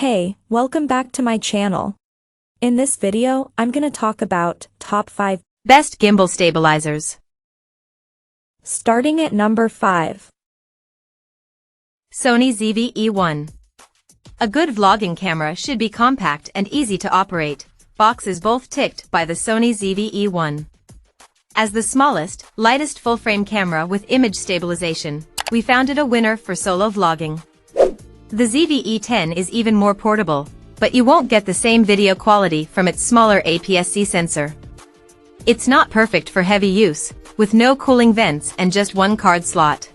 Hey, welcome back to my channel. In this video, I'm gonna talk about top 5 best gimbal stabilizers. Starting at number 5. Sony ZV-E1. A good vlogging camera should be compact and easy to operate. Box is both ticked by the Sony ZV-E1. As the smallest, lightest full-frame camera with image stabilization, we found it a winner for solo vlogging. The ZV-E10 is even more portable, but you won't get the same video quality from its smaller APS-C sensor. It's not perfect for heavy use, with no cooling vents and just one card slot.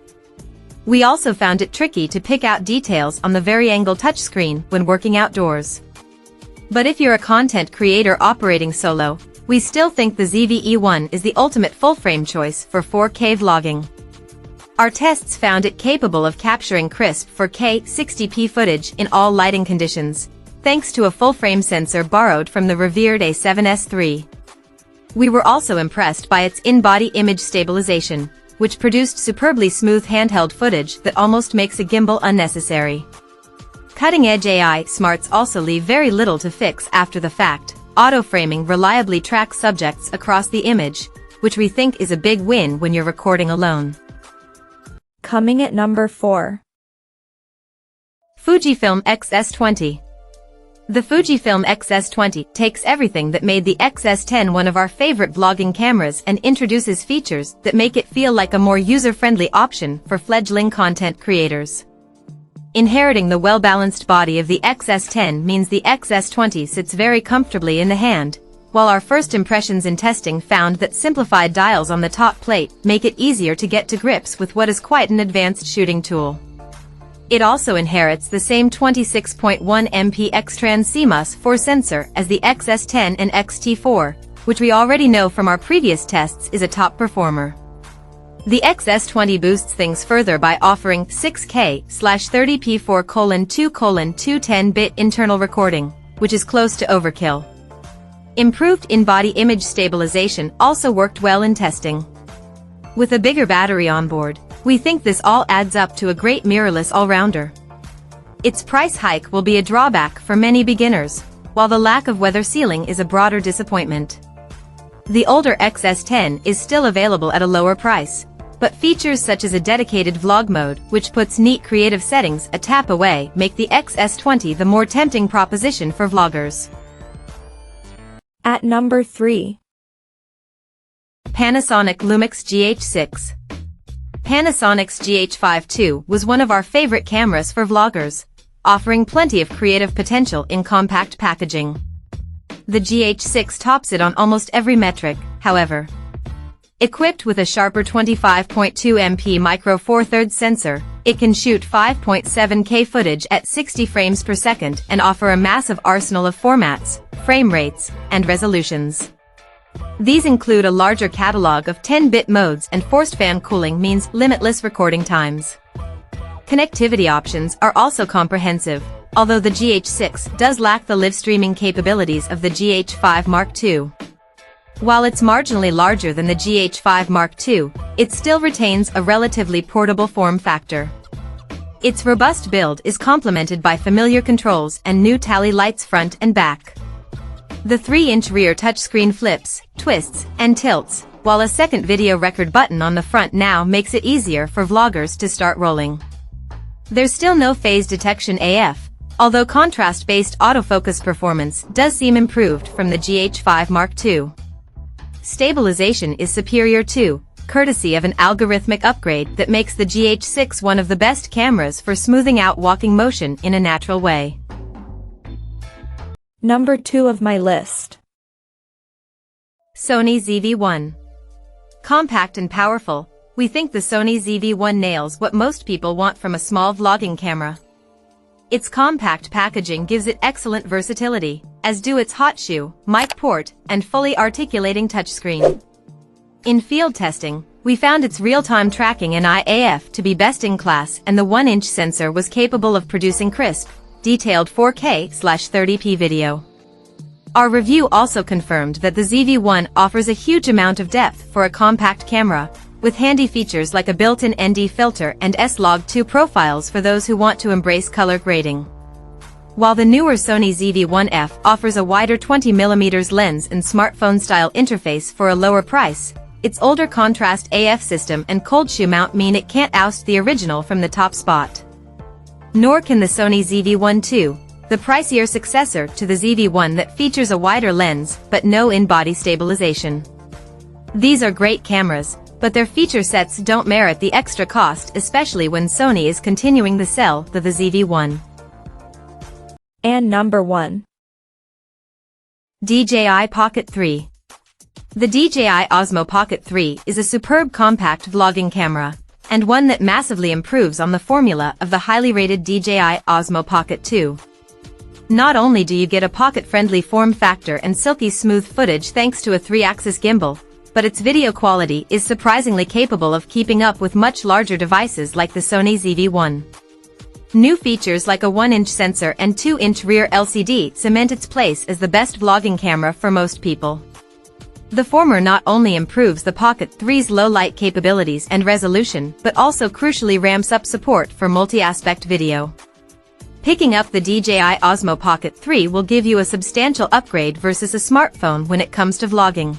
We also found it tricky to pick out details on the vari-angle touchscreen when working outdoors. But if you're a content creator operating solo, we still think the ZV-E1 is the ultimate full-frame choice for 4K vlogging. Our tests found it capable of capturing crisp 4K 60p footage in all lighting conditions, thanks to a full-frame sensor borrowed from the revered A7S III. We were also impressed by its in-body image stabilization, which produced superbly smooth handheld footage that almost makes a gimbal unnecessary. Cutting-edge AI smarts also leave very little to fix after the fact. Auto-framing reliably tracks subjects across the image, which we think is a big win when you're recording alone. Coming at number 4. Fujifilm X-S20. The Fujifilm X-S20 takes everything that made the X-S10 one of our favorite vlogging cameras and introduces features that make it feel like a more user-friendly option for fledgling content creators. Inheriting the well-balanced body of the X-S10 means the X-S20 sits very comfortably in the hand, while our first impressions in testing found that simplified dials on the top plate make it easier to get to grips with what is quite an advanced shooting tool. It also inherits the same 26.1 MP X-Trans CMOS 4 sensor as the X-S10 and X-T4, which we already know from our previous tests is a top performer. The X-S20 boosts things further by offering 6K/30p 4:2:2 10-bit internal recording, which is close to overkill. Improved in-body image stabilization also worked well in testing. With a bigger battery on board, we think this all adds up to a great mirrorless all-rounder. Its price hike will be a drawback for many beginners, while the lack of weather sealing is a broader disappointment. The older X-S10 is still available at a lower price, but features such as a dedicated vlog mode, which puts neat creative settings a tap away, make the X-S20 the more tempting proposition for vloggers. At number 3. Panasonic Lumix GH6. Panasonic's GH5 II was one of our favorite cameras for vloggers, offering plenty of creative potential in compact packaging. The GH6 tops it on almost every metric, however. Equipped with a sharper 25.2 MP micro four thirds sensor, it can shoot 5.7K footage at 60 frames per second and offer a massive arsenal of formats, frame rates, and resolutions. These include a larger catalog of 10-bit modes, and forced fan cooling means limitless recording times. Connectivity options are also comprehensive, although the GH6 does lack the live streaming capabilities of the GH5 Mark II. While it's marginally larger than the GH5 Mark II, it still retains a relatively portable form factor. Its robust build is complemented by familiar controls and new tally lights front and back. The 3-inch rear touchscreen flips, twists, and tilts, while a second video record button on the front now makes it easier for vloggers to start rolling. There's still no phase detection AF, although contrast-based autofocus performance does seem improved from the GH5 Mark II. Stabilization is superior too, courtesy of an algorithmic upgrade that makes the GH6 one of the best cameras for smoothing out walking motion in a natural way. Number 2 of my list. Sony ZV-1. Compact and powerful, we think the Sony ZV-1 nails what most people want from a small vlogging camera. Its compact packaging gives it excellent versatility, as do its hot shoe, mic port, and fully articulating touchscreen. In field testing, we found its real-time tracking and IAF to be best in class, and the 1-inch sensor was capable of producing crisp, detailed 4K/30p video. Our review also confirmed that the ZV-1 offers a huge amount of depth for a compact camera, with handy features like a built-in ND filter and S-Log 2 profiles for those who want to embrace color grading. While the newer Sony ZV-1F offers a wider 20mm lens and smartphone-style interface for a lower price, its older contrast AF system and cold shoe mount mean it can't oust the original from the top spot. Nor can the Sony ZV-1 II, the pricier successor to the ZV-1 that features a wider lens but no in-body stabilization. These are great cameras, but their feature sets don't merit the extra cost, especially when Sony is continuing to sell the ZV-1. And number 1. DJI Pocket 3. The DJI Osmo Pocket 3 is a superb compact vlogging camera, and one that massively improves on the formula of the highly rated DJI Osmo Pocket 2. Not only do you get a pocket-friendly form factor and silky smooth footage thanks to a 3-axis gimbal, but its video quality is surprisingly capable of keeping up with much larger devices like the Sony ZV-1. New features like a 1-inch sensor and 2-inch rear LCD cement its place as the best vlogging camera for most people. The former not only improves the Pocket 3's low-light capabilities and resolution but also crucially ramps up support for multi-aspect video. Picking up the DJI Osmo Pocket 3 will give you a substantial upgrade versus a smartphone when it comes to vlogging.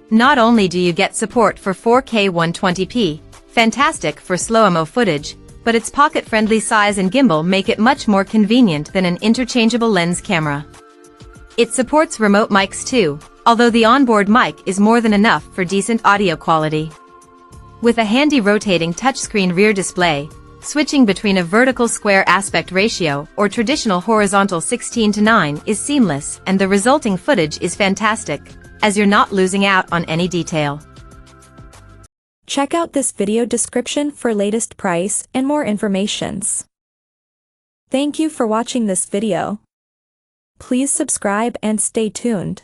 Not only do you get support for 4K 120p, fantastic for slow-mo footage, but its pocket-friendly size and gimbal make it much more convenient than an interchangeable lens camera. It supports remote mics too, although the onboard mic is more than enough for decent audio quality. With a handy rotating touchscreen rear display, switching between a vertical square aspect ratio or traditional horizontal 16:9 is seamless, and the resulting footage is fantastic, as you're not losing out on any detail. Check out this video description for latest price and more informations. Thank you for watching this video. Please subscribe and stay tuned.